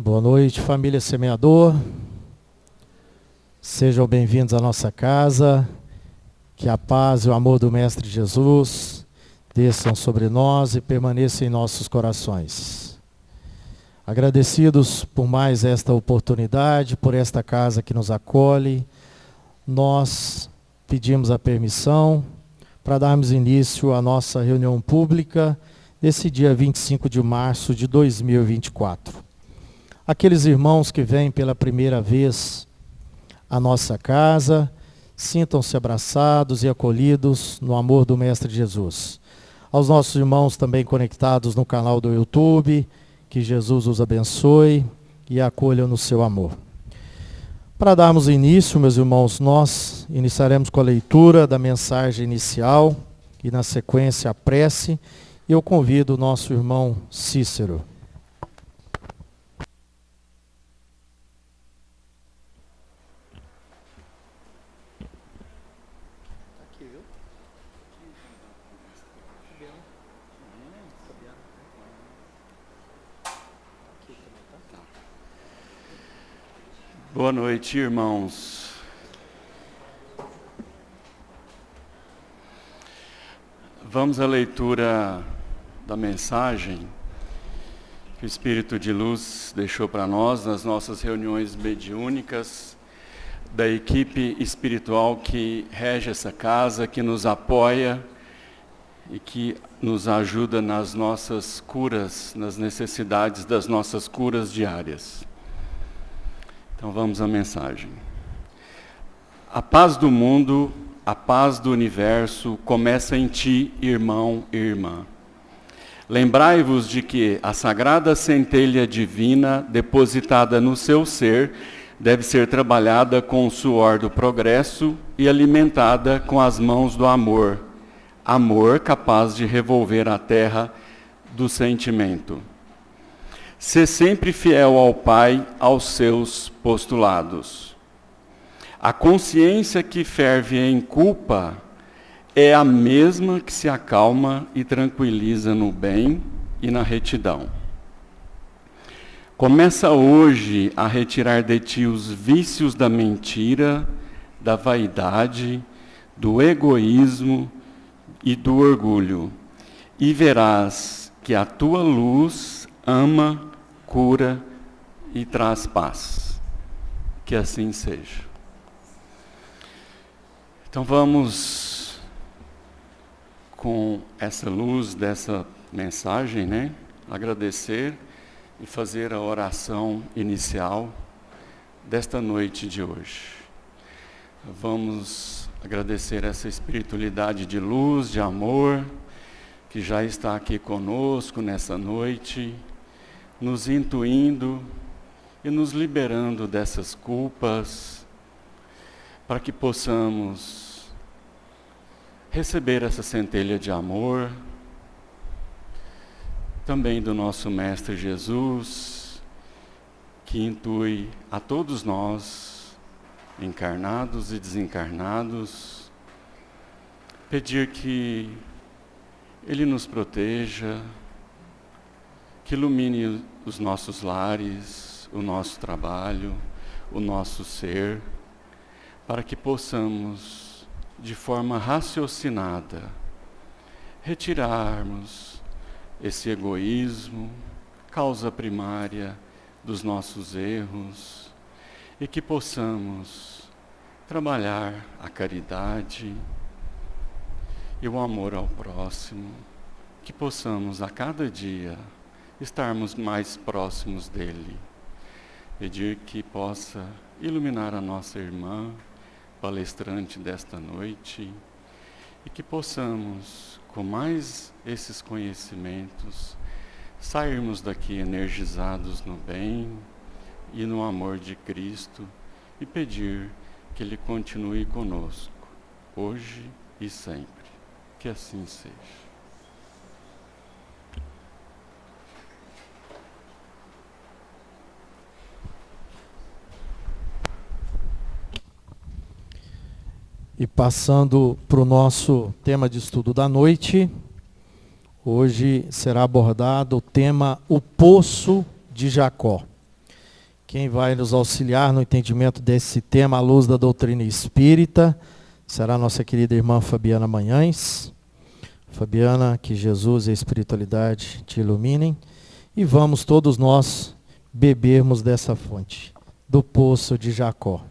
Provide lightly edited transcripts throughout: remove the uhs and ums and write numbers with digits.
Boa noite, família Semeador. Sejam bem-vindos à nossa casa. Que a paz e o amor do Mestre Jesus desçam sobre nós e permaneçam em nossos corações. Agradecidos por mais esta oportunidade, por esta casa que nos acolhe, nós pedimos a permissão para darmos início à nossa reunião pública desse dia 25 de março de 2024. Aqueles irmãos que vêm pela primeira vez à nossa casa, sintam-se abraçados e acolhidos no amor do Mestre Jesus. Aos nossos irmãos também conectados no canal do YouTube, que Jesus os abençoe e acolha no seu amor. Para darmos início, meus irmãos, nós iniciaremos com a leitura da mensagem inicial e na sequência a prece. E eu convido o nosso irmão Cícero. Boa noite, irmãos. Vamos à leitura da mensagem que o Espírito de Luz deixou para nós nas nossas reuniões mediúnicas, da equipe espiritual que rege essa casa, que nos apoia e que nos ajuda nas nossas curas, nas necessidades das nossas curas diárias. Então vamos à mensagem. A paz do mundo, a paz do universo começa em ti, irmão e irmã. Lembrai-vos de que a sagrada centelha divina depositada no seu ser deve ser trabalhada com o suor do progresso e alimentada com as mãos do amor. Amor capaz de revolver a terra do sentimento. Sê sempre fiel ao Pai, aos seus postulados. A consciência que ferve em culpa é a mesma que se acalma e tranquiliza no bem e na retidão. Começa hoje a retirar de ti os vícios da mentira, da vaidade, do egoísmo e do orgulho, e verás que a tua luz ama, cura e traz paz. Que assim seja. Então vamos, com essa luz dessa mensagem, agradecer e fazer a oração inicial desta noite de hoje. Vamos agradecer essa espiritualidade de luz, de amor, que já está aqui conosco nessa noite, nos intuindo e nos liberando dessas culpas, para que possamos receber essa centelha de amor, também do nosso Mestre Jesus, que intui a todos nós, encarnados e desencarnados, pedir que Ele nos proteja, que ilumine os nossos lares, o nosso trabalho, o nosso ser, para que possamos, de forma raciocinada, retirarmos esse egoísmo, causa primária dos nossos erros, e que possamos trabalhar a caridade e o amor ao próximo, que possamos a cada dia estarmos mais próximos dele. Pedir que possa iluminar a nossa irmã, palestrante desta noite, e que possamos, com mais esses conhecimentos, sairmos daqui energizados no bem e no amor de Cristo, e pedir que Ele continue conosco, hoje e sempre. Que assim seja. E passando para o nosso tema de estudo da noite, hoje será abordado o tema O Poço de Jacó. Quem vai nos auxiliar no entendimento desse tema à luz da doutrina espírita será a nossa querida irmã Fabiana Manhães. Fabiana, que Jesus e a espiritualidade te iluminem. E vamos todos nós bebermos dessa fonte, do poço de Jacó.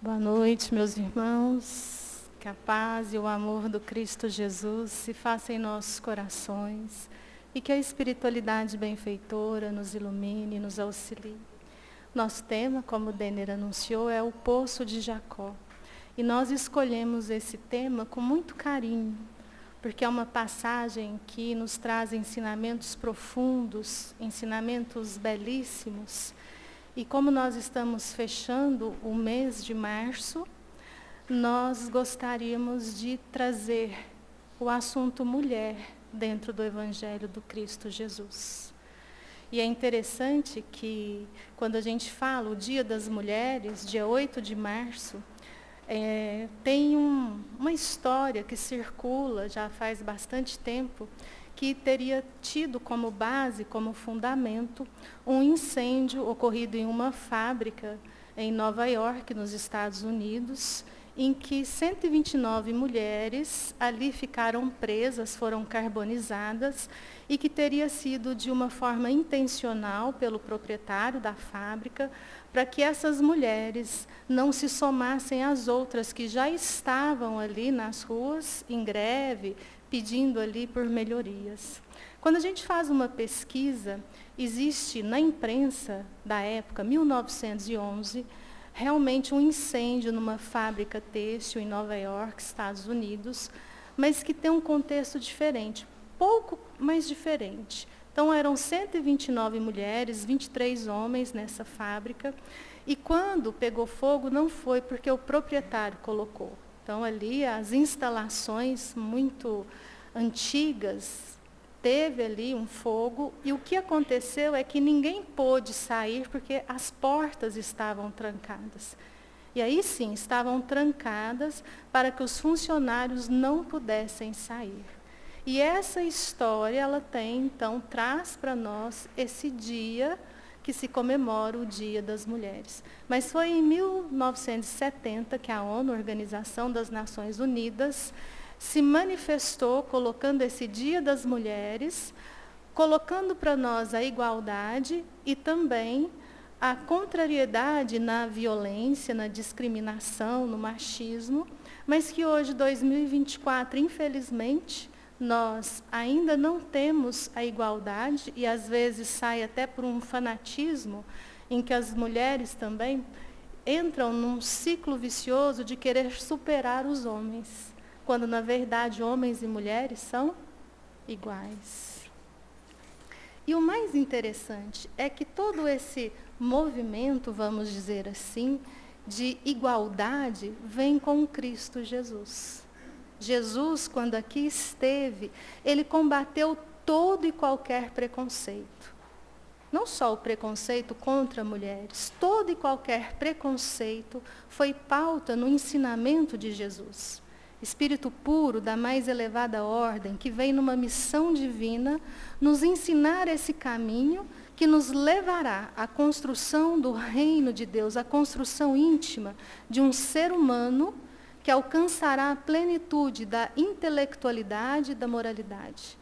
Boa noite, meus irmãos. Que a paz e o amor do Cristo Jesus se façam em nossos corações e que a espiritualidade benfeitora nos ilumine e nos auxilie. Nosso tema, como o Denner anunciou, é o Poço de Jacó. E nós escolhemos esse tema com muito carinho, porque é uma passagem que nos traz ensinamentos profundos, ensinamentos belíssimos. E como nós estamos fechando o mês de março, nós gostaríamos de trazer o assunto mulher dentro do Evangelho do Cristo Jesus. E é interessante que, quando a gente fala o Dia das Mulheres, dia 8 de março, tem uma história que circula já faz bastante tempo, que teria tido como base, como fundamento, um incêndio ocorrido em uma fábrica em Nova York, nos Estados Unidos, em que 129 mulheres ali ficaram presas, foram carbonizadas, e que teria sido de uma forma intencional pelo proprietário da fábrica, para que essas mulheres não se somassem às outras que já estavam ali nas ruas, em greve, pedindo ali por melhorias. Quando a gente faz uma pesquisa, existe na imprensa da época, 1911, realmente um incêndio numa fábrica têxtil em Nova York, Estados Unidos, mas que tem um contexto diferente, pouco mais diferente. Então, eram 129 mulheres, 23 homens nessa fábrica, e quando pegou fogo, não foi porque o proprietário colocou. Então, ali, as instalações muito antigas, teve ali um fogo, e o que aconteceu é que ninguém pôde sair porque as portas estavam trancadas. E aí sim, estavam trancadas para que os funcionários não pudessem sair. E essa história, ela tem, então, traz para nós esse dia que se comemora o Dia das Mulheres. Mas foi em 1970 que a ONU, Organização das Nações Unidas, se manifestou colocando esse Dia das Mulheres, colocando para nós a igualdade e também a contrariedade na violência, na discriminação, no machismo, mas que hoje, 2024, infelizmente, nós ainda não temos a igualdade e às vezes sai até por um fanatismo em que as mulheres também entram num ciclo vicioso de querer superar os homens, quando na verdade homens e mulheres são iguais. E o mais interessante é que todo esse movimento, vamos dizer assim, de igualdade vem com Cristo Jesus. Jesus, quando aqui esteve, ele combateu todo e qualquer preconceito. Não só o preconceito contra mulheres, todo e qualquer preconceito foi pauta no ensinamento de Jesus. Espírito puro da mais elevada ordem, que vem numa missão divina, nos ensinar esse caminho que nos levará à construção do reino de Deus, à construção íntima de um ser humano que alcançará a plenitude da intelectualidade e da moralidade.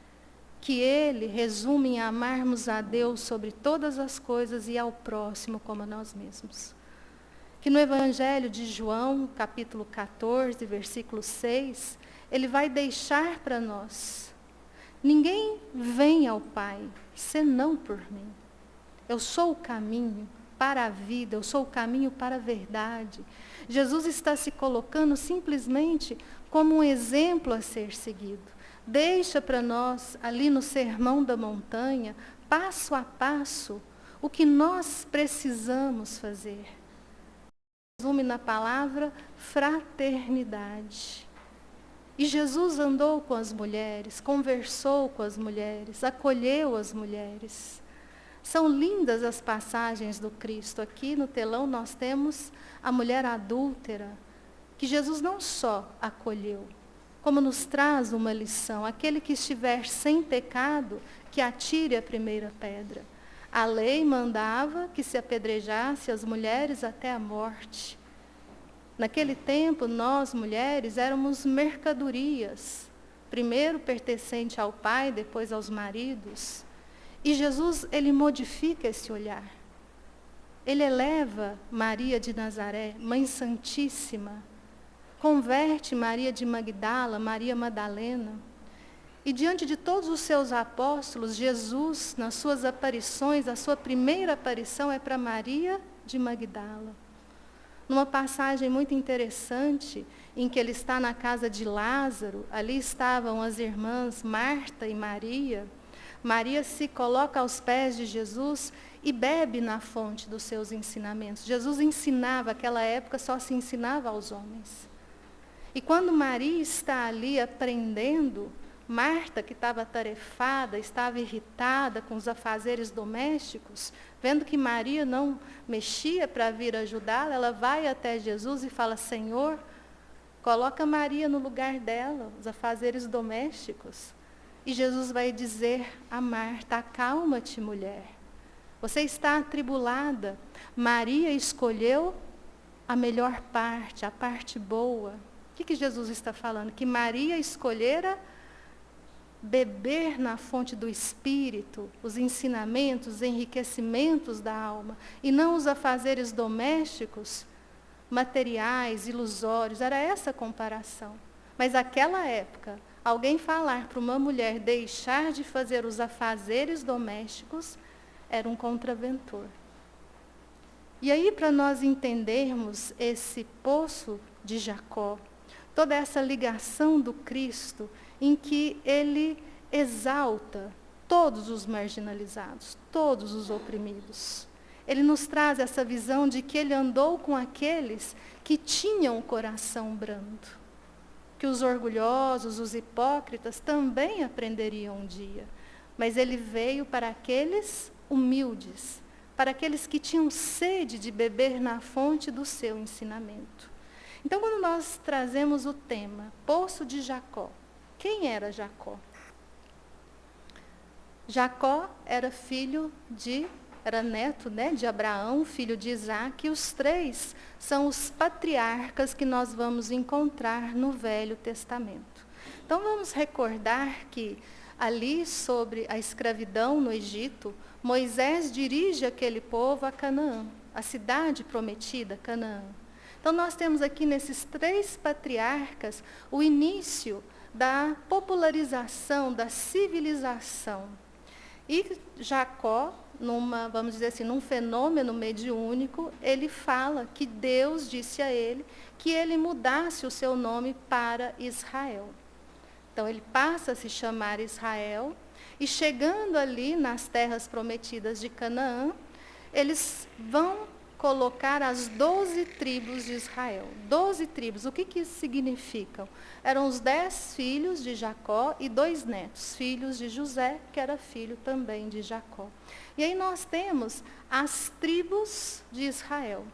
Que ele resume em amarmos a Deus sobre todas as coisas e ao próximo como a nós mesmos. Que no Evangelho de João, capítulo 14, versículo 6, ele vai deixar para nós: ninguém vem ao Pai, senão por mim. Eu sou o caminho para a vida, eu sou o caminho para a verdade. Jesus está se colocando simplesmente como um exemplo a ser seguido. Deixa para nós, ali no Sermão da Montanha, passo a passo, o que nós precisamos fazer. Resume na palavra fraternidade. E Jesus andou com as mulheres, conversou com as mulheres, acolheu as mulheres. São lindas as passagens do Cristo. Aqui no telão nós temos a mulher adúltera, que Jesus não só acolheu, como nos traz uma lição. Aquele que estiver sem pecado, que atire a primeira pedra. A lei mandava que se apedrejasse as mulheres até a morte. Naquele tempo, nós, mulheres, éramos mercadorias, primeiro pertencente ao pai, depois aos maridos. E Jesus, ele modifica esse olhar. Ele eleva Maria de Nazaré, Mãe Santíssima, converte Maria de Magdala, Maria Madalena. E diante de todos os seus apóstolos, Jesus, nas suas aparições, a sua primeira aparição é para Maria de Magdala. Numa passagem muito interessante, em que ele está na casa de Lázaro, ali estavam as irmãs Marta e Maria. Maria se coloca aos pés de Jesus e bebe na fonte dos seus ensinamentos. Jesus ensinava, naquela época só se ensinava aos homens. E quando Maria está ali aprendendo, Marta, que estava atarefada, estava irritada com os afazeres domésticos, vendo que Maria não mexia para vir ajudá-la, ela vai até Jesus e fala: Senhor, coloca Maria no lugar dela, os afazeres domésticos. E Jesus vai dizer a Marta: acalma-te, mulher. Você está atribulada. Maria escolheu a melhor parte, a parte boa. O que Jesus está falando? Que Maria escolhera beber na fonte do Espírito, os ensinamentos, os enriquecimentos da alma, e não os afazeres domésticos, materiais, ilusórios. Era essa a comparação. Mas naquela época, alguém falar para uma mulher deixar de fazer os afazeres domésticos era um contraventor. E aí, para nós entendermos esse poço de Jacó, toda essa ligação do Cristo, em que ele exalta todos os marginalizados, todos os oprimidos. Ele nos traz essa visão de que ele andou com aqueles que tinham o coração brando, que os orgulhosos, os hipócritas também aprenderiam um dia. Mas ele veio para aqueles humildes, para aqueles que tinham sede de beber na fonte do seu ensinamento. Então, quando nós trazemos o tema Poço de Jacó, quem era Jacó? Jacó era era neto, de Abraão, filho de Isaac, e os três são os patriarcas que nós vamos encontrar no Velho Testamento. Então vamos recordar que ali sobre a escravidão no Egito, Moisés dirige aquele povo a Canaã, a cidade prometida, Canaã. Então nós temos aqui nesses três patriarcas o início da popularização, da civilização. E Jacó, vamos dizer assim, num fenômeno mediúnico, ele fala que Deus disse a ele que ele mudasse o seu nome para Israel. Então ele passa a se chamar Israel, e chegando ali nas terras prometidas de Canaã, eles vão colocar as 12 tribos de Israel. 12 tribos, o que isso significa? Eram os 10 filhos de Jacó e 2 netos, filhos de José, que era filho também de Jacó. E aí nós temos as tribos de Israel.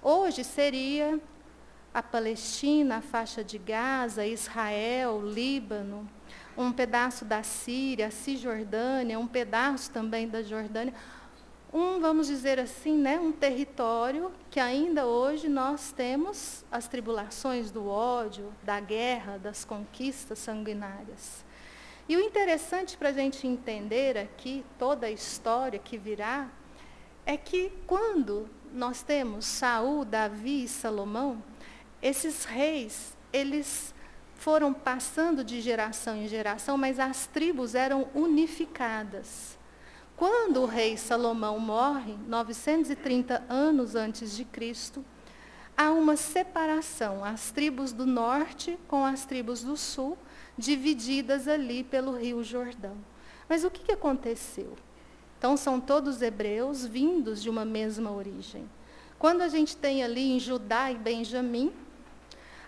Hoje seria a Palestina, a faixa de Gaza, Israel, Líbano, um pedaço da Síria, a Cisjordânia, um pedaço também da Jordânia. Vamos dizer assim, um território que ainda hoje nós temos as tribulações do ódio, da guerra, das conquistas sanguinárias. E o interessante para a gente entender aqui toda a história que virá, é que quando nós temos Saul, Davi e Salomão, esses reis, eles foram passando de geração em geração, mas as tribos eram unificadas. Quando o rei Salomão morre, 930 anos antes de Cristo, há uma separação, as tribos do norte com as tribos do sul, divididas ali pelo rio Jordão. Mas o que aconteceu? Então, são todos hebreus vindos de uma mesma origem. Quando a gente tem ali em Judá e Benjamim,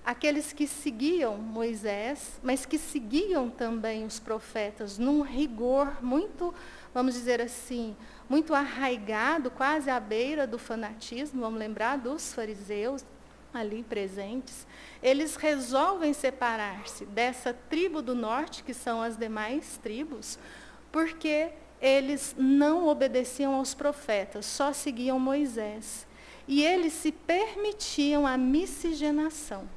aqueles que seguiam Moisés, mas que seguiam também os profetas num rigor muito, vamos dizer assim, muito arraigado, quase à beira do fanatismo. Vamos lembrar dos fariseus ali presentes. Eles resolvem separar-se dessa tribo do norte, que são as demais tribos, porque eles não obedeciam aos profetas, só seguiam Moisés. E eles se permitiam a miscigenação.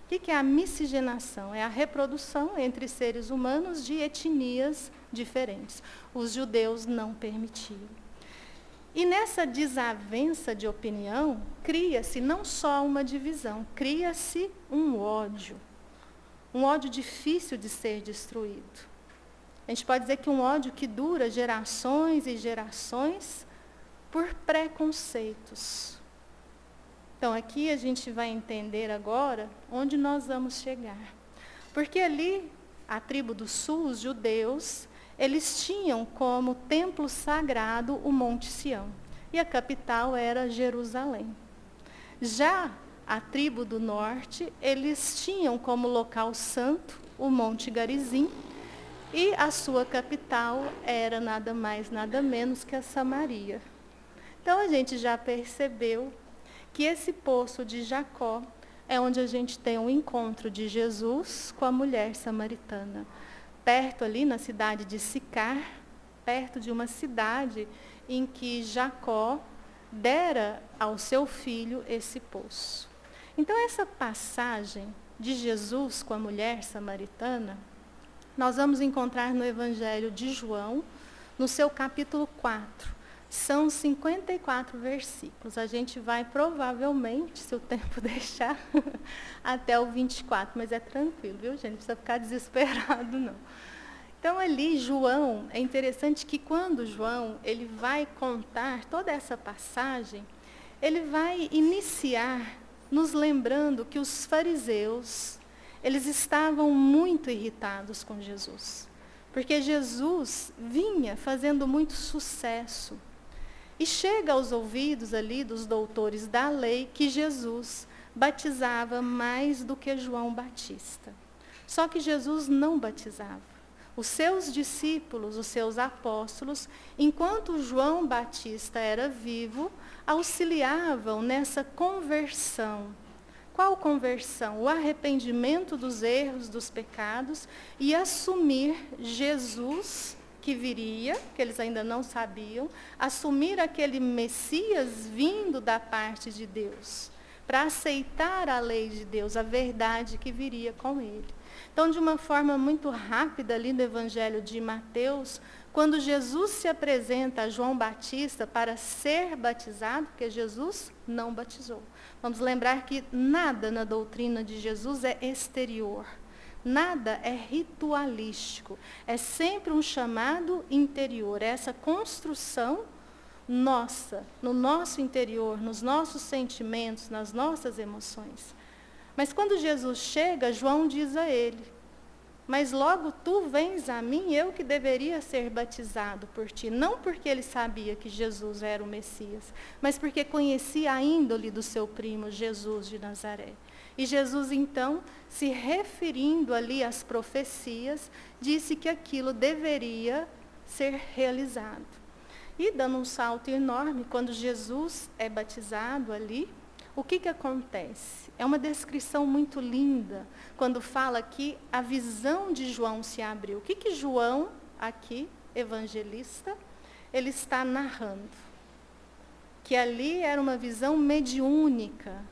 O que é a miscigenação? É a reprodução entre seres humanos de etnias diferentes. Os judeus não permitiam. E nessa desavença de opinião, cria-se não só uma divisão, cria-se um ódio difícil de ser destruído. A gente pode dizer que um ódio que dura gerações e gerações por preconceitos. Então, aqui a gente vai entender agora onde nós vamos chegar. Porque ali, a tribo do sul, os judeus, eles tinham como templo sagrado o Monte Sião. E a capital era Jerusalém. Já a tribo do norte, eles tinham como local santo o Monte Garizim. E a sua capital era nada mais, nada menos que a Samaria. Então a gente já percebeu que esse poço de Jacó é onde a gente tem um encontro de Jesus com a mulher samaritana. Perto ali na cidade de Sicar, perto de uma cidade em que Jacó dera ao seu filho esse poço. Então essa passagem de Jesus com a mulher samaritana, nós vamos encontrar no Evangelho de João, no seu capítulo 4. São 54 versículos. A gente vai provavelmente, se o tempo deixar, até o 24, mas é tranquilo, viu, gente? Não precisa ficar desesperado, não. Então, ali, João, é interessante que quando João ele vai contar toda essa passagem, ele vai iniciar nos lembrando que os fariseus, eles estavam muito irritados com Jesus, porque Jesus vinha fazendo muito sucesso. E chega aos ouvidos ali dos doutores da lei que Jesus batizava mais do que João Batista. Só que Jesus não batizava. Os seus discípulos, os seus apóstolos, enquanto João Batista era vivo, auxiliavam nessa conversão. Qual conversão? O arrependimento dos erros, dos pecados e assumir Jesus que viria, que eles ainda não sabiam, assumir aquele Messias vindo da parte de Deus, para aceitar a lei de Deus, a verdade que viria com ele. Então, de uma forma muito rápida ali no Evangelho de Mateus, quando Jesus se apresenta a João Batista para ser batizado, porque Jesus não batizou. Vamos lembrar que nada na doutrina de Jesus é exterior. Nada é ritualístico, é sempre um chamado interior, é essa construção nossa, no nosso interior, nos nossos sentimentos, nas nossas emoções. Mas quando Jesus chega, João diz a ele, mas logo tu vens a mim, eu que deveria ser batizado por ti. Não porque ele sabia que Jesus era o Messias, mas porque conhecia a índole do seu primo, Jesus de Nazaré. E Jesus, então, se referindo ali às profecias, disse que aquilo deveria ser realizado. E dando um salto enorme, quando Jesus é batizado ali, o que acontece? É uma descrição muito linda, quando fala que a visão de João se abriu. O que João, aqui, evangelista, ele está narrando? Que ali era uma visão mediúnica,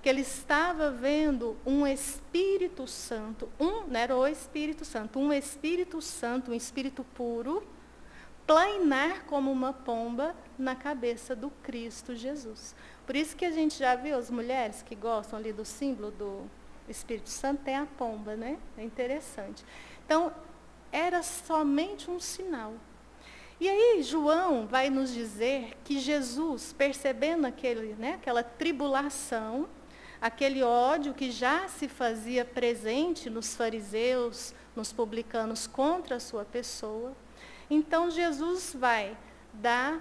que ele estava vendo um Espírito Santo, não era o Espírito Santo, um Espírito Santo, um Espírito puro, plainar como uma pomba na cabeça do Cristo Jesus. Por isso que a gente já viu as mulheres que gostam ali do símbolo do Espírito Santo, tem a pomba, né? É interessante. Então, era somente um sinal. E aí, João vai nos dizer que Jesus, percebendo aquela tribulação, aquele ódio que já se fazia presente nos fariseus, nos publicanos contra a sua pessoa, então Jesus vai da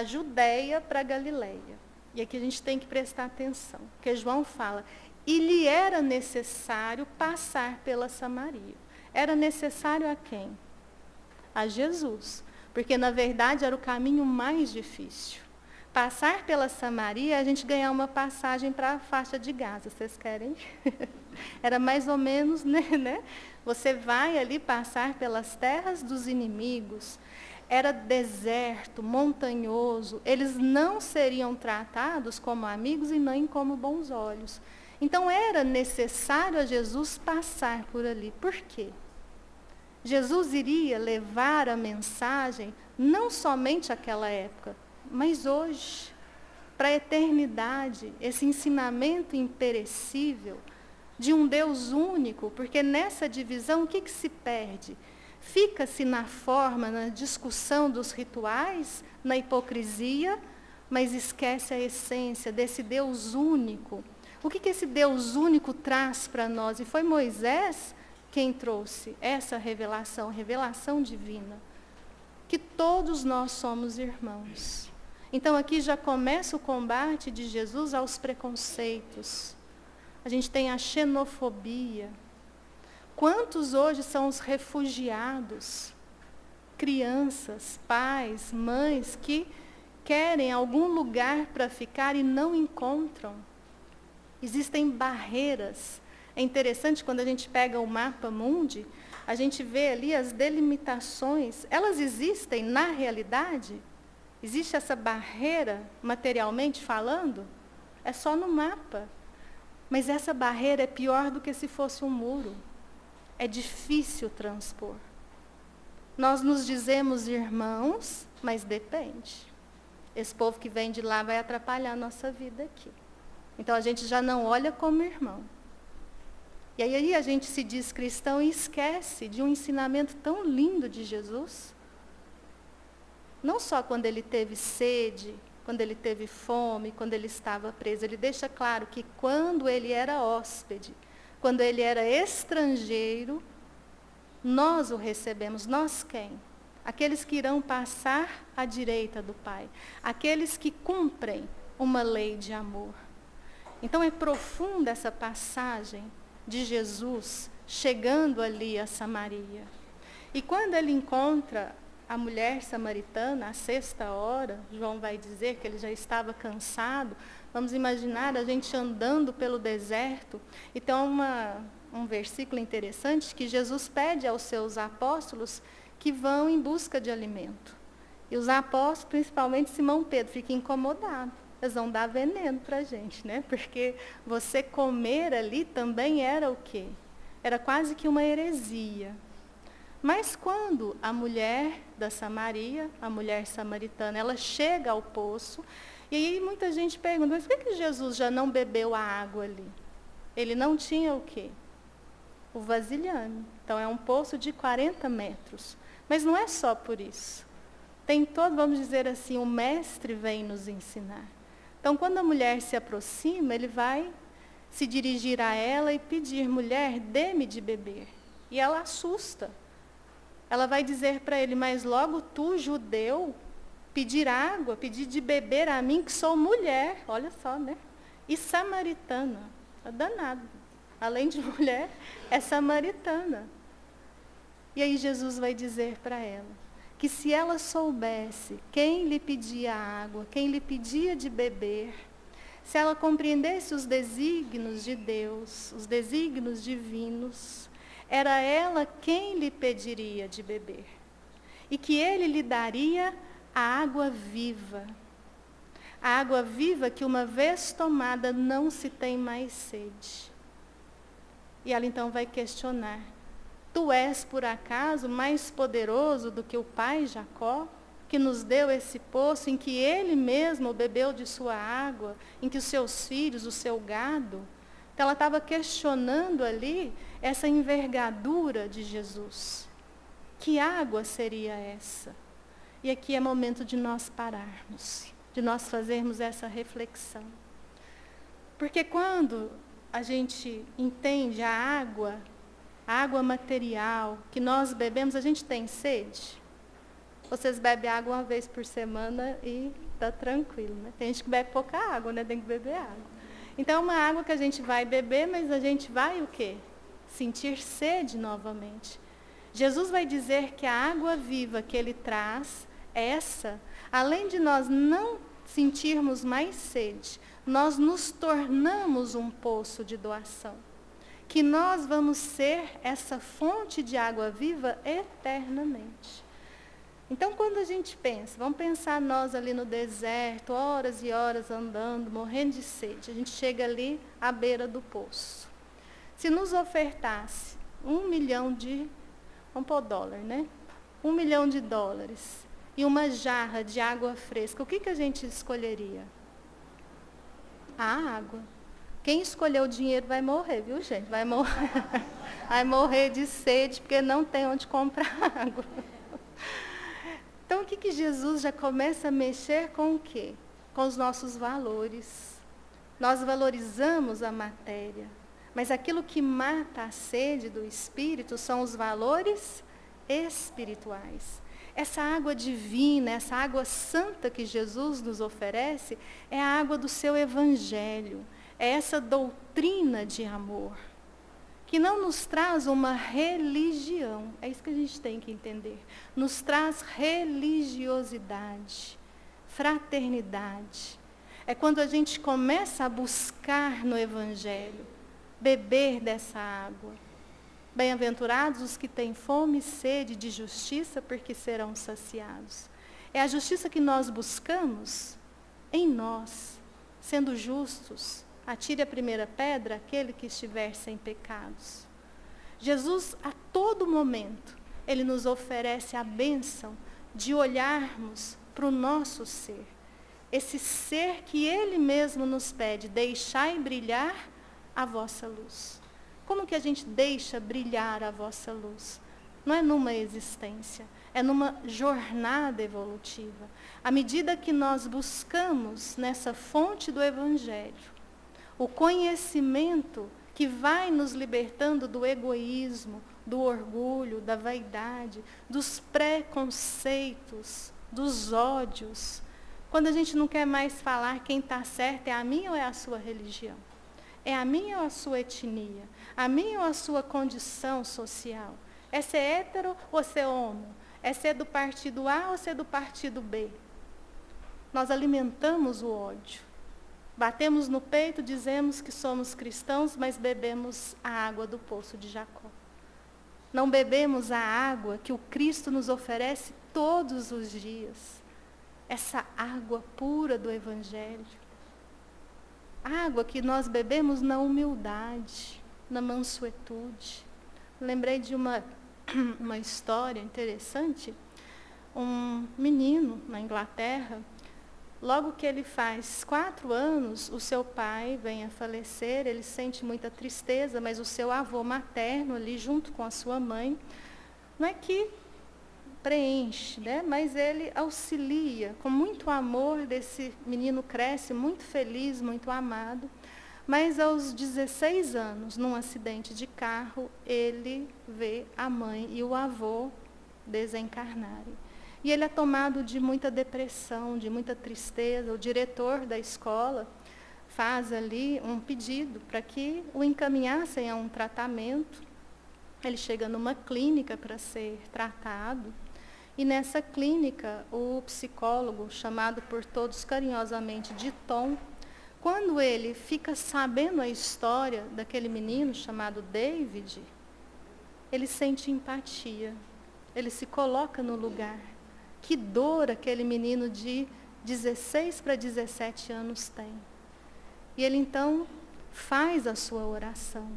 Judéia para a Galileia. E aqui a gente tem que prestar atenção, porque João fala, E lhe era necessário passar pela Samaria. Era necessário a quem? A Jesus. Porque, na verdade, era o caminho mais difícil. Passar pela Samaria, a gente ganhar uma passagem para a faixa de Gaza. Vocês querem? Era mais ou menos, né? Você vai ali passar pelas terras dos inimigos. Era deserto, montanhoso. Eles não seriam tratados como amigos e nem como bons olhos. Então, era necessário a Jesus passar por ali. Por quê? Jesus iria levar a mensagem, não somente àquela época, mas hoje, para a eternidade, esse ensinamento imperecível de um Deus único, porque nessa divisão o que se perde? Fica-se na forma, na discussão dos rituais, na hipocrisia, mas esquece a essência desse Deus único. O que esse Deus único traz para nós? E foi Moisés quem trouxe essa revelação, revelação divina, que todos nós somos irmãos. Então aqui já começa o combate de Jesus aos preconceitos. A gente tem a xenofobia. Quantos hoje são os refugiados? Crianças, pais, mães que querem algum lugar para ficar e não encontram. Existem barreiras. É interessante quando a gente pega o mapa mundi, a gente vê ali as delimitações. Elas existem na realidade? Existe essa barreira, materialmente falando? É só no mapa. Mas essa barreira é pior do que se fosse um muro. É difícil transpor. Nós nos dizemos irmãos, mas depende. Esse povo que vem de lá vai atrapalhar a nossa vida aqui. Então a gente já não olha como irmão. E aí a gente se diz cristão e esquece de um ensinamento tão lindo de Jesus. Não só quando ele teve sede, quando ele teve fome, quando ele estava preso. Ele deixa claro que quando ele era hóspede, quando ele era estrangeiro, nós o recebemos. Nós quem? Aqueles que irão passar à direita do Pai. Aqueles que cumprem uma lei de amor. Então é profunda essa passagem de Jesus chegando ali a Samaria. E quando ele encontra a mulher samaritana, à 6ª hora, João vai dizer que ele já estava cansado. Vamos imaginar a gente andando pelo deserto. Então, um versículo interessante que Jesus pede aos seus apóstolos que vão em busca de alimento. E os apóstolos, principalmente Simão Pedro, ficam incomodados. Eles vão dar veneno para a gente, né? Porque você comer ali também era o quê? Era quase que uma heresia. Mas quando a mulher da Samaria, a mulher samaritana, ela chega ao poço, e aí muita gente pergunta, mas por que Jesus já não bebeu a água ali? Ele não tinha o quê? O vasilhame. Então é um poço de 40 metros. Mas não é só por isso. Tem todo, vamos dizer assim, o mestre vem nos ensinar. Então, quando a mulher se aproxima, ele vai se dirigir a ela e pedir, mulher, dê-me de beber. E ela assusta. Ela vai dizer para ele, mas logo tu, judeu, pedir água, pedir de beber a mim, que sou mulher, olha só, né? E samaritana, é danado. Além de mulher, é samaritana. E aí Jesus vai dizer para ela, que se ela soubesse quem lhe pedia água, quem lhe pedia de beber, se ela compreendesse os desígnios de Deus, os desígnios divinos, era ela quem lhe pediria de beber. E que ele lhe daria a água viva. A água viva que uma vez tomada não se tem mais sede. E ela então vai questionar, tu és, por acaso, mais poderoso do que o pai Jacó, que nos deu esse poço em que ele mesmo bebeu de sua água, em que os seus filhos, o seu gado? Então, ela estava questionando ali essa envergadura de Jesus. Que água seria essa? E aqui é momento de nós pararmos, de nós fazermos essa reflexão. Porque quando a gente entende a água material que nós bebemos, a gente tem sede? Vocês bebem água uma vez por semana e está tranquilo, né? Tem gente que bebe pouca água, né? Tem que beber água. Então, é uma água que a gente vai beber, mas a gente vai o quê? Sentir sede novamente. Jesus vai dizer que a água viva que ele traz, essa, além de nós não sentirmos mais sede, nós nos tornamos um poço de doação. Que nós vamos ser essa fonte de água viva eternamente. Então, quando a gente pensa, vamos pensar nós ali no deserto, horas e horas andando, morrendo de sede. A gente chega ali à beira do poço. Se nos ofertasse $1 milhão vamos pôr dólar, né? $1 milhão e uma jarra de água fresca, o que a gente escolheria? A água. Quem escolheu o dinheiro vai morrer, viu, gente? Vai morrer, vai morrer de sede, porque não tem onde comprar água. Então, o que Jesus já começa a mexer com o quê? Com os nossos valores. Nós valorizamos a matéria, mas aquilo que mata a sede do espírito são os valores espirituais. Essa água divina, essa água santa que Jesus nos oferece, é a água do seu evangelho. É essa doutrina de amor, que não nos traz uma religião, é isso que a gente tem que entender, nos traz religiosidade, fraternidade. É quando a gente começa a buscar no Evangelho, beber dessa água. Bem-aventurados os que têm fome e sede de justiça, porque serão saciados. É a justiça que nós buscamos em nós, sendo justos. Atire a primeira pedra aquele que estiver sem pecados. Jesus, a todo momento, ele nos oferece a bênção de olharmos para o nosso ser. Esse ser que ele mesmo nos pede, deixai brilhar a vossa luz. Como que a gente deixa brilhar a vossa luz? Não é numa existência, é numa jornada evolutiva. À medida que nós buscamos nessa fonte do Evangelho, o conhecimento que vai nos libertando do egoísmo, do orgulho, da vaidade, dos preconceitos, dos ódios. Quando a gente não quer mais falar quem está certo, é a minha ou é a sua religião? É a minha ou a sua etnia? A minha ou a sua condição social? É ser hétero ou ser homo? É ser do partido A ou ser do partido B? Nós alimentamos o ódio. Batemos no peito, dizemos que somos cristãos, mas bebemos a água do poço de Jacó. Não bebemos a água que o Cristo nos oferece todos os dias. Essa água pura do Evangelho. Água que nós bebemos na humildade, na mansuetude. Lembrei de uma história interessante. Um menino na Inglaterra, logo que ele faz 4 anos, o seu pai vem a falecer, ele sente muita tristeza, mas o seu avô materno ali, junto com a sua mãe, não é que preenche, né? Mas ele auxilia, com muito amor, desse menino cresce muito feliz, muito amado, mas aos 16 anos, num acidente de carro, ele vê a mãe e o avô desencarnarem. E ele é tomado de muita depressão, de muita tristeza. O diretor da escola faz ali um pedido para que o encaminhassem a um tratamento. Ele chega numa clínica para ser tratado. E nessa clínica, o psicólogo, chamado por todos carinhosamente de Tom, quando ele fica sabendo a história daquele menino chamado David, ele sente empatia. Ele se coloca no lugar. Que dor aquele menino de 16 para 17 anos tem. E ele então faz a sua oração,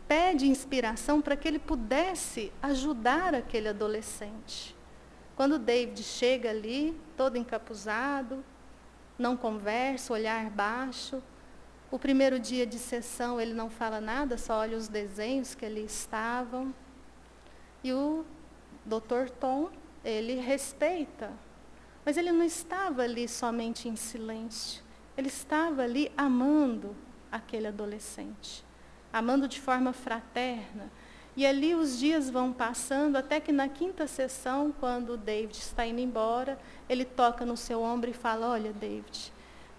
pede inspiração para que ele pudesse ajudar aquele adolescente. Quando David chega ali, todo encapuzado, não conversa, olhar baixo, o primeiro dia de sessão ele não fala nada, só olha os desenhos que ali estavam. E o Dr. Tom, ele respeita, mas ele não estava ali somente em silêncio. Ele estava ali amando aquele adolescente, amando de forma fraterna. E ali os dias vão passando, até que na 5ª sessão, quando o David está indo embora, ele toca no seu ombro e fala: olha, David,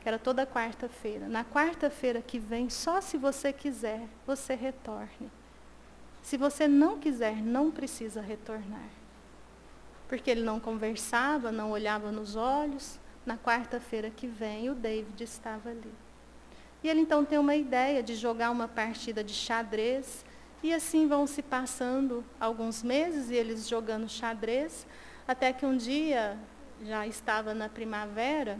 que era toda quarta-feira. Na quarta-feira que vem, só se você quiser, você retorne. Se você não quiser, não precisa retornar. Porque ele não conversava, não olhava nos olhos. Na quarta-feira que vem, o David estava ali. E ele então tem uma ideia de jogar uma partida de xadrez. E assim vão se passando alguns meses, e eles jogando xadrez, até que um dia, já estava na primavera,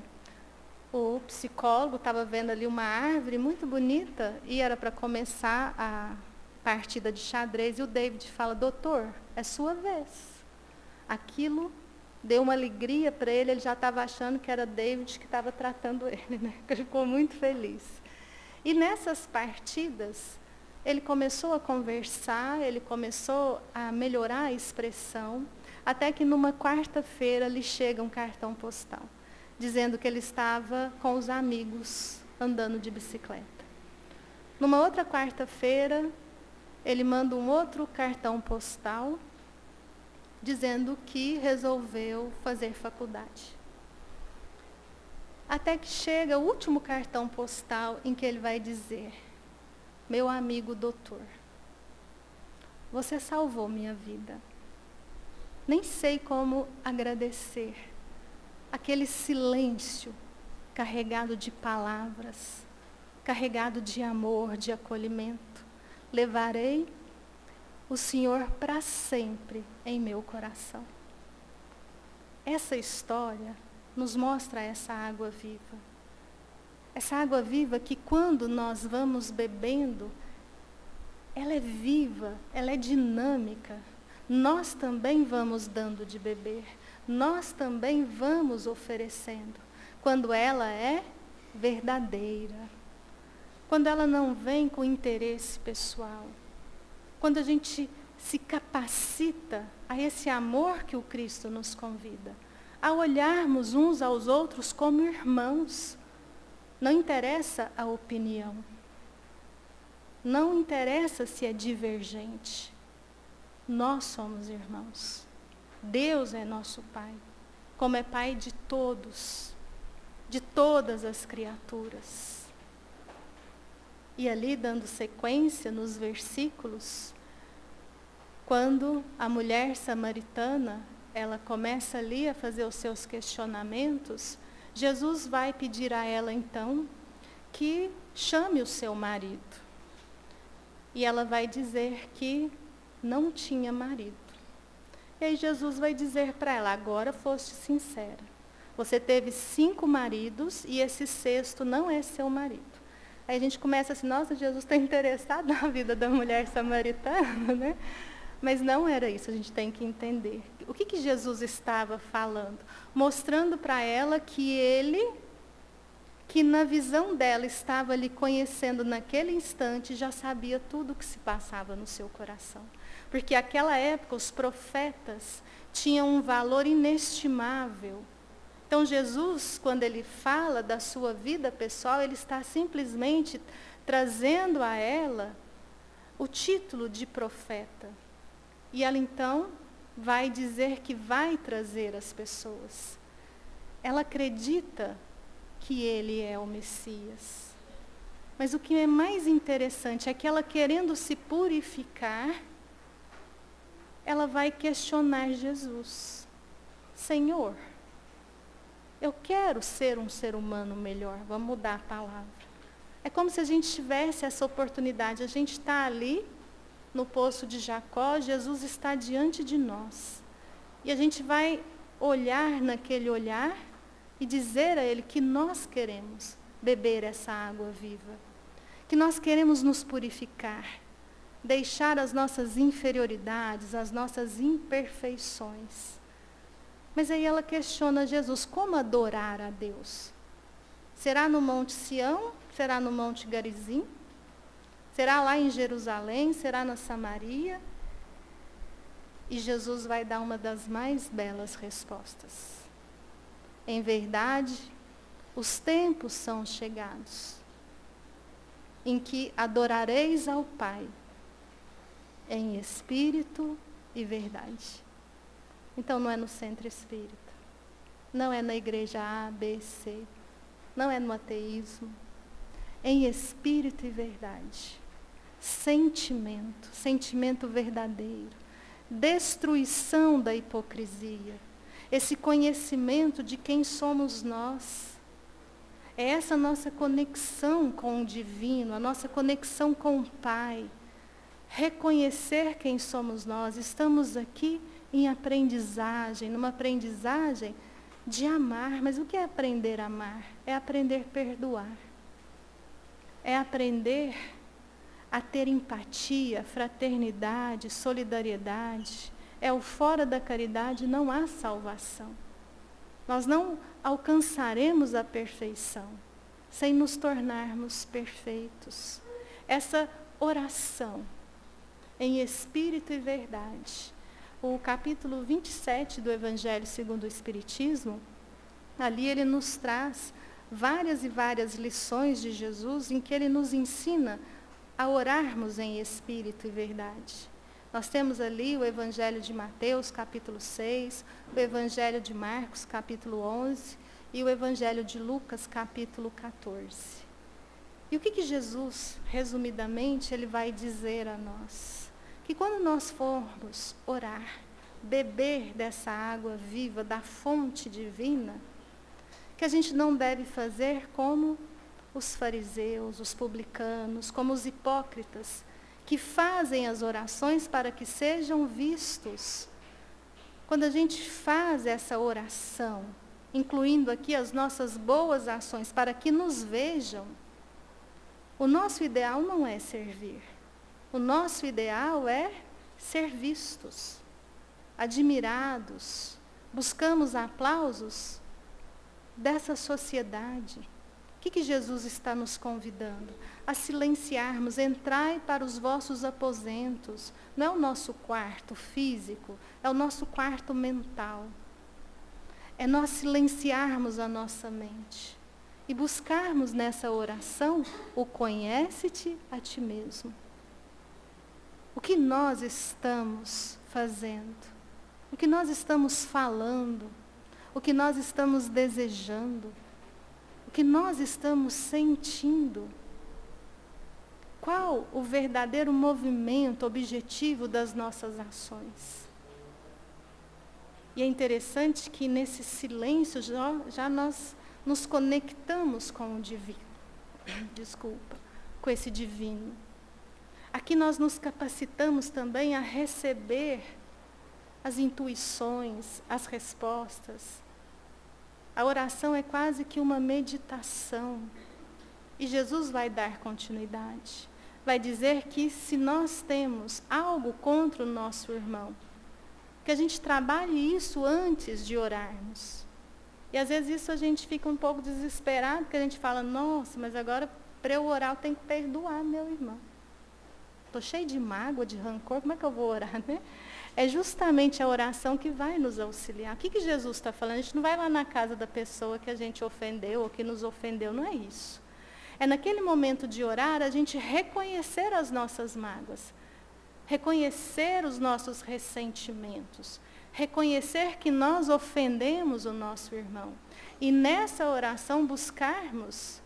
o psicólogo estava vendo ali uma árvore muito bonita, e era para começar a partida de xadrez, e o David fala: doutor, é sua vez. Aquilo deu uma alegria para ele, ele já estava achando que era David que estava tratando ele, né? Ele ficou muito feliz. E nessas partidas, ele começou a conversar, ele começou a melhorar a expressão, até que numa quarta-feira lhe chega um cartão postal, dizendo que ele estava com os amigos andando de bicicleta. Numa outra quarta-feira, ele manda um outro cartão postal, dizendo que resolveu fazer faculdade. Até que chega o último cartão postal em que ele vai dizer: meu amigo doutor, você salvou minha vida. Nem sei como agradecer. Aquele silêncio carregado de palavras, carregado de amor, de acolhimento. Levarei o Senhor para sempre em meu coração. Essa história nos mostra essa água viva. Essa água viva que, quando nós vamos bebendo, ela é viva, ela é dinâmica. Nós também vamos dando de beber. Nós também vamos oferecendo. Quando ela é verdadeira. Quando ela não vem com interesse pessoal. Quando a gente se capacita a esse amor que o Cristo nos convida. A olharmos uns aos outros como irmãos. Não interessa a opinião. Não interessa se é divergente. Nós somos irmãos. Deus é nosso Pai. Como é Pai de todos. De todas as criaturas. E ali, dando sequência nos versículos, quando a mulher samaritana, ela começa ali a fazer os seus questionamentos, Jesus vai pedir a ela então que chame o seu marido. E ela vai dizer que não tinha marido. E aí Jesus vai dizer para ela: agora foste sincera. Você teve 5 maridos e esse 6º não é seu marido. Aí a gente começa assim: nossa, Jesus está interessado na vida da mulher samaritana, né? Mas não era isso, a gente tem que entender. O que Jesus estava falando? Mostrando para ela que ele, que na visão dela estava ali conhecendo naquele instante, já sabia tudo o que se passava no seu coração. Porque naquela época os profetas tinham um valor inestimável. Então Jesus, quando ele fala da sua vida pessoal, ele está simplesmente trazendo a ela o título de profeta. E ela então vai dizer que vai trazer as pessoas. Ela acredita que ele é o Messias. Mas o que é mais interessante é que ela, querendo se purificar, ela vai questionar Jesus. Senhor, eu quero ser um ser humano melhor. Vamos mudar a palavra. É como se a gente tivesse essa oportunidade. A gente está ali, no poço de Jacó, Jesus está diante de nós. E a gente vai olhar naquele olhar e dizer a ele que nós queremos beber essa água viva. Que nós queremos nos purificar. Deixar as nossas inferioridades, as nossas imperfeições. Mas aí ela questiona Jesus: como adorar a Deus? Será no Monte Sião? Será no Monte Garizim? Será lá em Jerusalém? Será na Samaria? E Jesus vai dar uma das mais belas respostas. Em verdade, os tempos são chegados, em que adorareis ao Pai, em espírito e verdade. Então não é no centro espírita, não é na igreja A, B, C, não é no ateísmo. Em espírito e verdade. Sentimento verdadeiro. Destruição da hipocrisia. Esse conhecimento de quem somos nós. É essa nossa conexão com o divino, a nossa conexão com o Pai. Reconhecer quem somos nós. Estamos aqui em aprendizagem, numa aprendizagem de amar. Mas o que é aprender a amar? É aprender a perdoar. É aprender a ter empatia, fraternidade, solidariedade. É o fora da caridade não há salvação. Nós não alcançaremos a perfeição sem nos tornarmos perfeitos. Essa oração em espírito e verdade. O capítulo 27 do Evangelho segundo o Espiritismo, ali ele nos traz várias e várias lições de Jesus em que ele nos ensina a orarmos em espírito e verdade. Nós temos ali o Evangelho de Mateus, capítulo 6, o Evangelho de Marcos, capítulo 11, e o Evangelho de Lucas, capítulo 14. E o que Jesus, resumidamente, ele vai dizer a nós? Que quando nós formos orar, beber dessa água viva, da fonte divina, que a gente não deve fazer como os fariseus, os publicanos, como os hipócritas, que fazem as orações para que sejam vistos. Quando a gente faz essa oração, incluindo aqui as nossas boas ações para que nos vejam, o nosso ideal não é servir. O nosso ideal é ser vistos, admirados. Buscamos aplausos dessa sociedade. O que Jesus está nos convidando? A silenciarmos, entrai para os vossos aposentos. Não é o nosso quarto físico, é o nosso quarto mental. É nós silenciarmos a nossa mente e buscarmos nessa oração o conhece-te a ti mesmo. O que nós estamos fazendo? O que nós estamos falando? O que nós estamos desejando? O que nós estamos sentindo? Qual o verdadeiro movimento, objetivo das nossas ações? E é interessante que nesse silêncio já nós nos conectamos com o divino. Com esse divino. Aqui nós nos capacitamos também a receber as intuições, as respostas. A oração é quase que uma meditação. E Jesus vai dar continuidade. Vai dizer que se nós temos algo contra o nosso irmão, que a gente trabalhe isso antes de orarmos. E às vezes isso a gente fica um pouco desesperado, porque a gente fala, nossa, mas agora para eu orar eu tenho que perdoar meu irmão. Estou cheio de mágoa, de rancor, como é que eu vou orar, né? É justamente a oração que vai nos auxiliar. O que Jesus está falando? A gente não vai lá na casa da pessoa que a gente ofendeu ou que nos ofendeu, não é isso. É naquele momento de orar a gente reconhecer as nossas mágoas, reconhecer os nossos ressentimentos, reconhecer que nós ofendemos o nosso irmão. E nessa oração buscarmos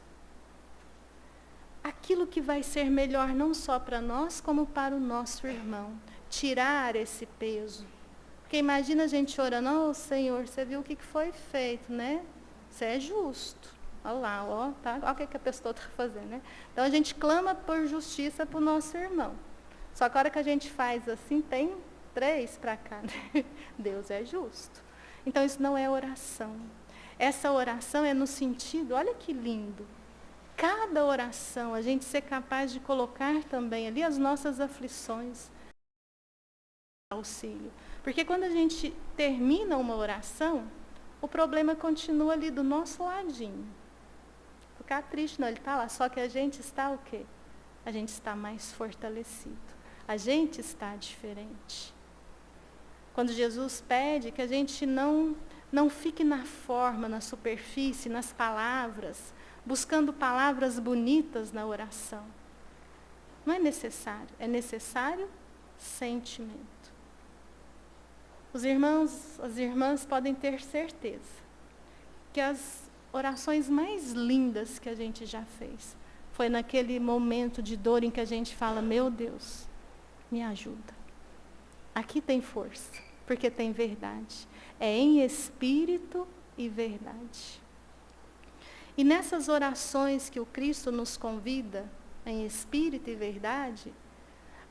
aquilo que vai ser melhor não só para nós, como para o nosso irmão. Tirar esse peso. Porque imagina a gente orando, oh Senhor, você viu o que foi feito, né? Você é justo. Olha lá, ó, tá? Olha o que a pessoa está fazendo, né? Então a gente clama por justiça para o nosso irmão. Só que a hora que a gente faz assim, tem 3 para cá. Né? Deus é justo. Então isso não é oração. Essa oração é no sentido, olha que lindo. Cada oração, a gente ser capaz de colocar também ali as nossas aflições. Auxílio. Porque quando a gente termina uma oração, o problema continua ali do nosso ladinho. Ficar triste, não, ele está lá, só que a gente está o quê? A gente está mais fortalecido. A gente está diferente. Quando Jesus pede que a gente não fique na forma, na superfície, nas palavras, buscando palavras bonitas na oração. Não é necessário sentimento. Os irmãos, as irmãs podem ter certeza que as orações mais lindas que a gente já fez. Foi naquele momento de dor em que a gente fala, meu Deus, me ajuda. Aqui tem força, porque tem verdade. É em espírito e verdade. E nessas orações que o Cristo nos convida, em espírito e verdade,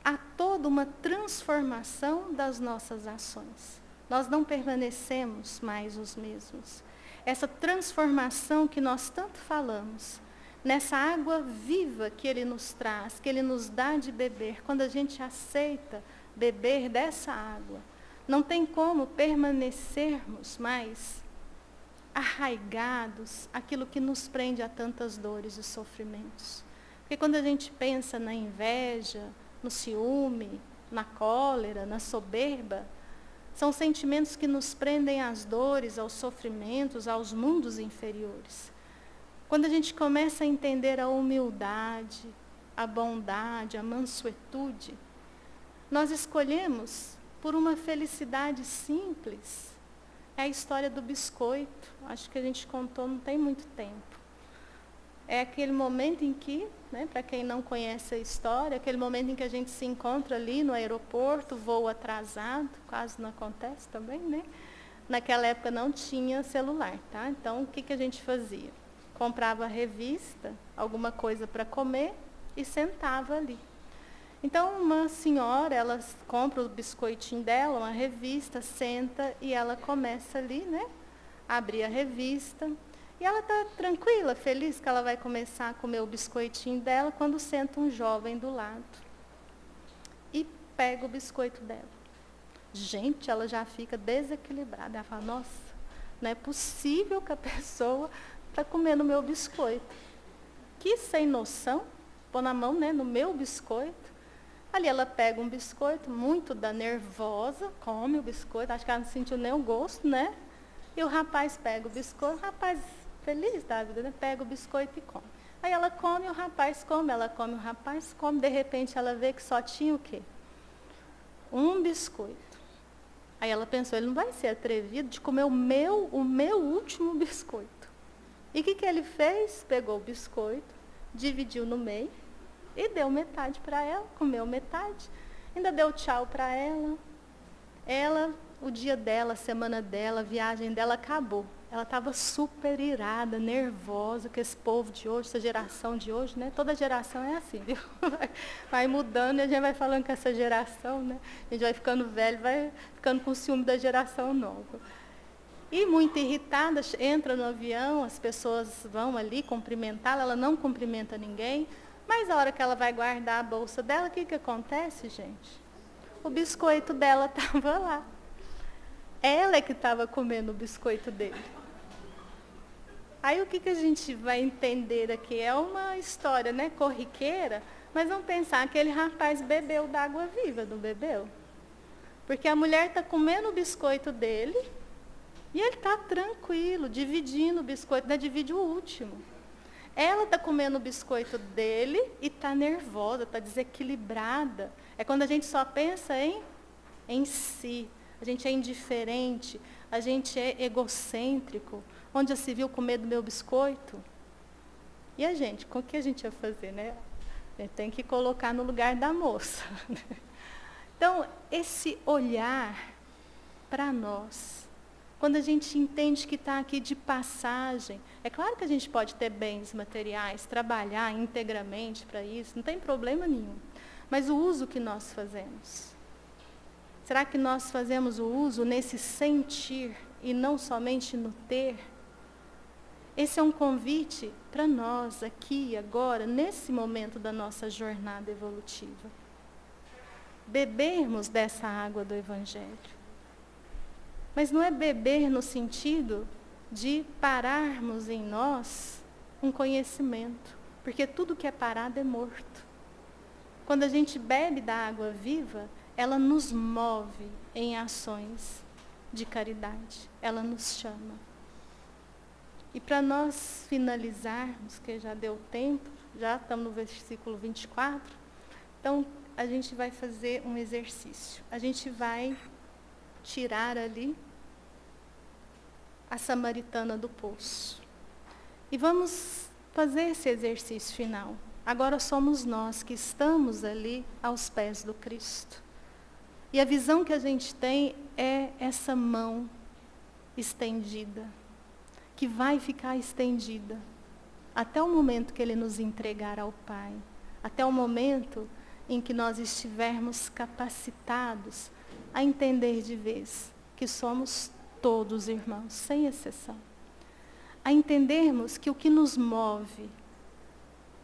há toda uma transformação das nossas ações. Nós não permanecemos mais os mesmos. Essa transformação que nós tanto falamos, nessa água viva que Ele nos traz, que Ele nos dá de beber, quando a gente aceita beber dessa água, não tem como permanecermos mais arraigados aquilo que nos prende a tantas dores e sofrimentos. Porque quando a gente pensa na inveja, no ciúme, na cólera, na soberba, são sentimentos que nos prendem às dores, aos sofrimentos, aos mundos inferiores. Quando a gente começa a entender a humildade, a bondade, a mansuetude, nós escolhemos por uma felicidade simples. É a história do biscoito. Acho que a gente contou não tem muito tempo. É aquele momento em que, para quem não conhece a história, aquele momento em que a gente se encontra ali no aeroporto, voo atrasado, quase não acontece também, né? Naquela época não tinha celular, tá? Então, o que a gente fazia? Comprava a revista, alguma coisa para comer e sentava ali. Então, uma senhora, ela compra o biscoitinho dela, uma revista, senta e ela começa ali, a abrir a revista. E ela está tranquila, feliz que ela vai começar a comer o biscoitinho dela, quando senta um jovem do lado e pega o biscoito dela. Gente, ela já fica desequilibrada. Ela fala, nossa, não é possível que a pessoa está comendo o meu biscoito. Que sem noção, pôr na mão, no meu biscoito. Ali ela pega um biscoito, muito da nervosa, come o biscoito, acho que ela não sentiu nem o gosto, E o rapaz pega o biscoito, o rapaz feliz da vida, pega o biscoito e come. Aí ela come, o rapaz come, ela come, o rapaz come. De repente ela vê que só tinha o quê? Um biscoito. Aí ela pensou, ele não vai ser atrevido de comer o meu último biscoito. E o que ele fez? Pegou o biscoito, dividiu no meio e deu metade para ela, comeu metade. Ainda deu tchau para ela. O dia dela, a semana dela, a viagem dela acabou. Ela estava super irada, nervosa, com esse povo de hoje, essa geração de hoje, Toda geração é assim, viu? Vai mudando e a gente vai falando com essa geração, A gente vai ficando velho, vai ficando com ciúme da geração nova. E muito irritada, entra no avião, as pessoas vão ali cumprimentá-la, ela não cumprimenta ninguém, mas a hora que ela vai guardar a bolsa dela, o que acontece, gente? O biscoito dela estava lá. Ela é que estava comendo o biscoito dele. Aí o que a gente vai entender aqui? É uma história, corriqueira, mas vamos pensar, aquele rapaz bebeu da água viva, não bebeu? Porque a mulher está comendo o biscoito dele e ele está tranquilo, dividindo o biscoito, divide o último. Ela está comendo o biscoito dele e está nervosa, está desequilibrada. É quando a gente só pensa em si. A gente é indiferente, a gente é egocêntrico. Onde já se viu comer do meu biscoito? E a gente, com o que a gente ia fazer, A gente tem que colocar no lugar da moça. Então, esse olhar para nós, quando a gente entende que está aqui de passagem, é claro que a gente pode ter bens materiais, trabalhar integramente para isso, não tem problema nenhum. Mas o uso que nós fazemos, será que nós fazemos o uso nesse sentir e não somente no ter? Esse é um convite para nós aqui, agora, nesse momento da nossa jornada evolutiva. Bebermos dessa água do Evangelho. Mas não é beber no sentido de pararmos em nós um conhecimento, porque tudo que é parado é morto. Quando a gente bebe da água viva, ela nos move em ações de caridade. Ela nos chama. E para nós finalizarmos, que já deu tempo, já estamos no versículo 24, então a gente vai fazer um exercício. A gente vai tirar ali a samaritana do poço. E vamos fazer esse exercício final. Agora somos nós que estamos ali aos pés do Cristo. E a visão que a gente tem é essa mão estendida, que vai ficar estendida até o momento que Ele nos entregar ao Pai, até o momento em que nós estivermos capacitados a entender de vez que somos todos irmãos, sem exceção. A entendermos que o que nos move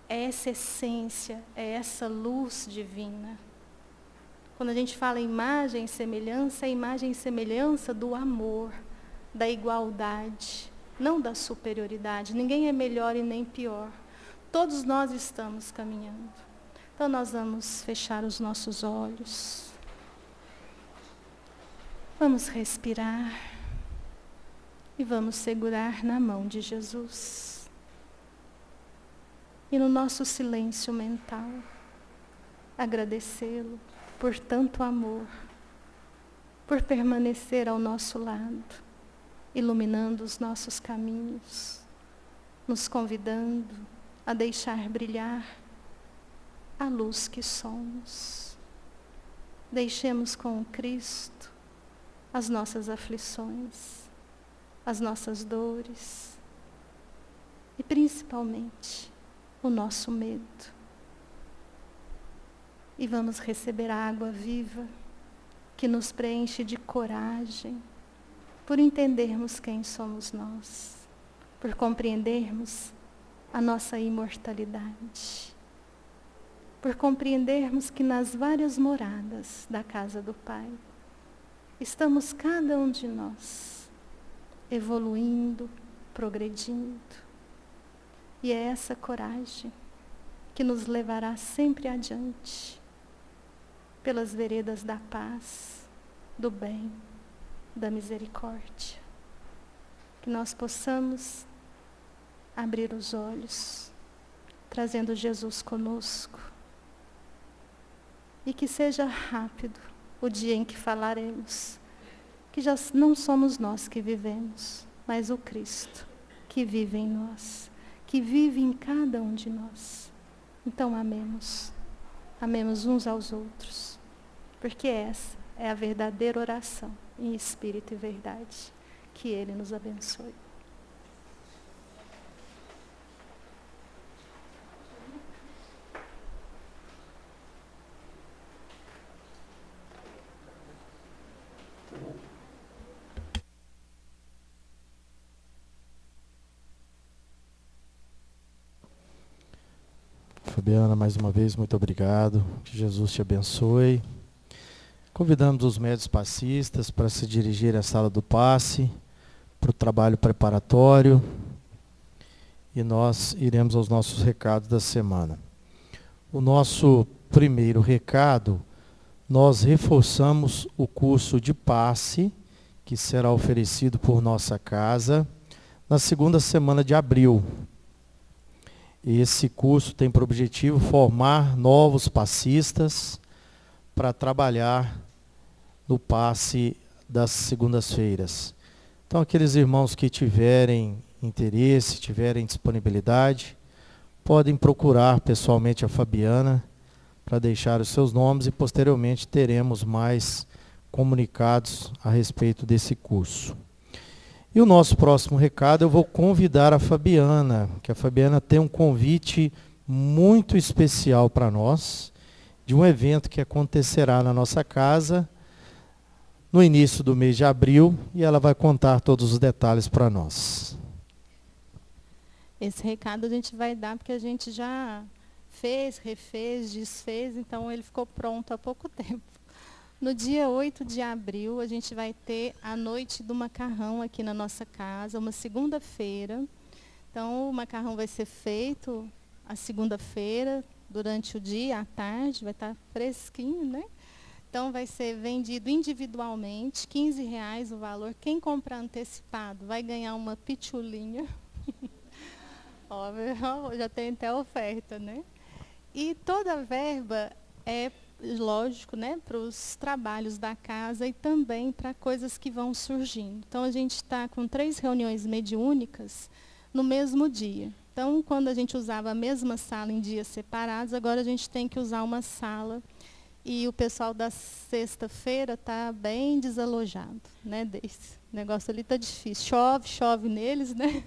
é essa essência, é essa luz divina. Quando a gente fala em imagem e semelhança, é imagem e semelhança do amor, da igualdade, não da superioridade. Ninguém é melhor e nem pior. Todos nós estamos caminhando. Então nós vamos fechar os nossos olhos. Vamos respirar. E vamos segurar na mão de Jesus. E no nosso silêncio mental, agradecê-lo por tanto amor, por permanecer ao nosso lado, iluminando os nossos caminhos, nos convidando a deixar brilhar a luz que somos. Deixemos com o Cristo as nossas aflições, as nossas dores e principalmente o nosso medo. E vamos receber a água viva que nos preenche de coragem por entendermos quem somos nós, por compreendermos a nossa imortalidade, por compreendermos que nas várias moradas da casa do Pai estamos cada um de nós evoluindo, progredindo. E é essa coragem que nos levará sempre adiante, pelas veredas da paz, do bem, da misericórdia. Que nós possamos abrir os olhos, trazendo Jesus conosco. E que seja rápido o dia em que falaremos que já não somos nós que vivemos, mas o Cristo que vive em nós, que vive em cada um de nós. Então amemos uns aos outros, porque essa é a verdadeira oração em espírito e verdade. Que Ele nos abençoe. Fabiana, mais uma vez, muito obrigado. Que Jesus te abençoe. Convidamos os médios passistas para se dirigir à sala do passe, para o trabalho preparatório. E nós iremos aos nossos recados da semana. O nosso primeiro recado, nós reforçamos o curso de passe, que será oferecido por nossa casa, na segunda semana de abril. Esse curso tem por objetivo formar novos passistas para trabalhar no passe das segundas-feiras. Então, aqueles irmãos que tiverem interesse, tiverem disponibilidade, podem procurar pessoalmente a Fabiana para deixar os seus nomes e posteriormente teremos mais comunicados a respeito desse curso. E o nosso próximo recado, eu vou convidar a Fabiana, que a Fabiana tem um convite muito especial para nós, de um evento que acontecerá na nossa casa no início do mês de abril, e ela vai contar todos os detalhes para nós. Esse recado a gente vai dar porque a gente já fez, refez, desfez, então ele ficou pronto há pouco tempo. No dia 8 de abril, a gente vai ter a noite do macarrão aqui na nossa casa, uma segunda-feira. Então, o macarrão vai ser feito a segunda-feira, durante o dia, à tarde, vai estar fresquinho, né? Então, vai ser vendido individualmente, R$15 o valor. Quem comprar antecipado vai ganhar uma pitulinha. Ó, já tem até oferta, né? E toda a verba é, lógico, né, para os trabalhos da casa e também para coisas que vão surgindo. Então, a gente está com 3 reuniões mediúnicas no mesmo dia. Então, quando a gente usava a mesma sala em dias separados, agora a gente tem que usar uma sala. E o pessoal da sexta-feira está bem desalojado, né? Esse negócio ali está difícil. Chove neles, né?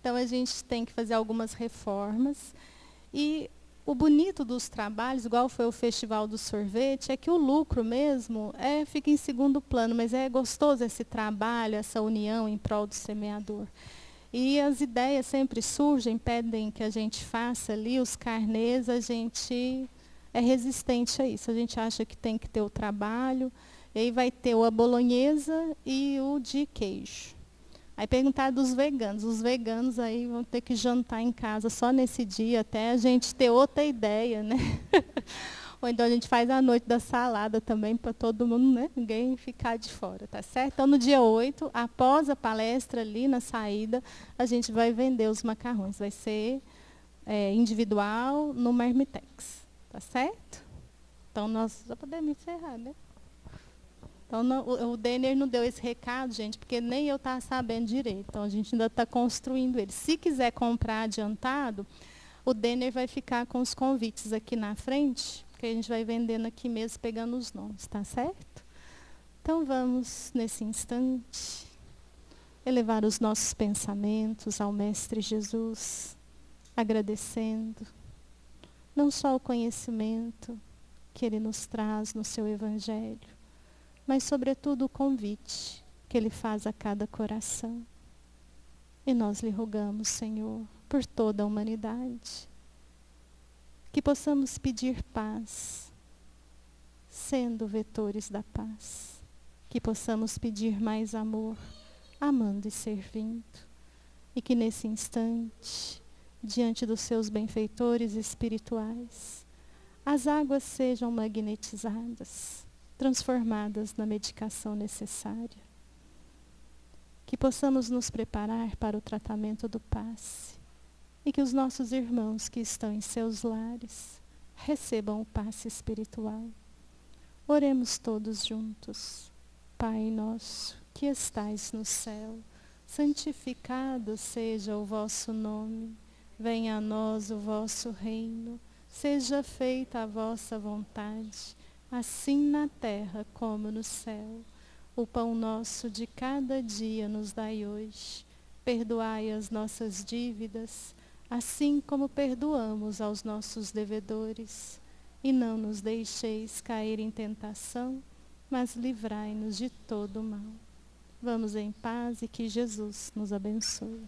Então, a gente tem que fazer algumas reformas. E o bonito dos trabalhos, igual foi o Festival do Sorvete, é que o lucro mesmo fica em segundo plano, mas é gostoso esse trabalho, essa união em prol do semeador. E as ideias sempre surgem, pedem que a gente faça ali, os carnês, a gente é resistente a isso. A gente acha que tem que ter o trabalho, e aí vai ter o a bolonhesa e o de queijo. Aí perguntar dos veganos. Os veganos aí vão ter que jantar em casa só nesse dia, até a gente ter outra ideia, né? Ou então a gente faz a noite da salada também, para todo mundo, né? Ninguém ficar de fora, tá certo? Então, no dia 8, após a palestra ali na saída, a gente vai vender os macarrões. Vai ser individual no Marmitex, tá certo? Então, nós já podemos encerrar, né? Então, o Denner não deu esse recado, gente, porque nem eu estava sabendo direito. Então, a gente ainda está construindo ele. Se quiser comprar adiantado, o Denner vai ficar com os convites aqui na frente, que a gente vai vendendo aqui mesmo, pegando os nomes, tá certo? Então, vamos, nesse instante, elevar os nossos pensamentos ao Mestre Jesus, agradecendo, não só o conhecimento que Ele nos traz no seu Evangelho, mas, sobretudo, o convite que Ele faz a cada coração. E nós lhe rogamos, Senhor, por toda a humanidade, que possamos pedir paz, sendo vetores da paz. Que possamos pedir mais amor, amando e servindo. E que nesse instante, diante dos seus benfeitores espirituais, as águas sejam magnetizadas, transformadas na medicação necessária. Que possamos nos preparar para o tratamento do passe. E que os nossos irmãos que estão em seus lares recebam o passe espiritual. Oremos todos juntos. Pai nosso, que estais no céu, santificado seja o vosso nome. Venha a nós o vosso reino. Seja feita a vossa vontade, assim na terra como no céu. O pão nosso de cada dia nos dai hoje. Perdoai as nossas dívidas, assim como perdoamos aos nossos devedores. E não nos deixeis cair em tentação, mas livrai-nos de todo o mal. Vamos em paz e que Jesus nos abençoe.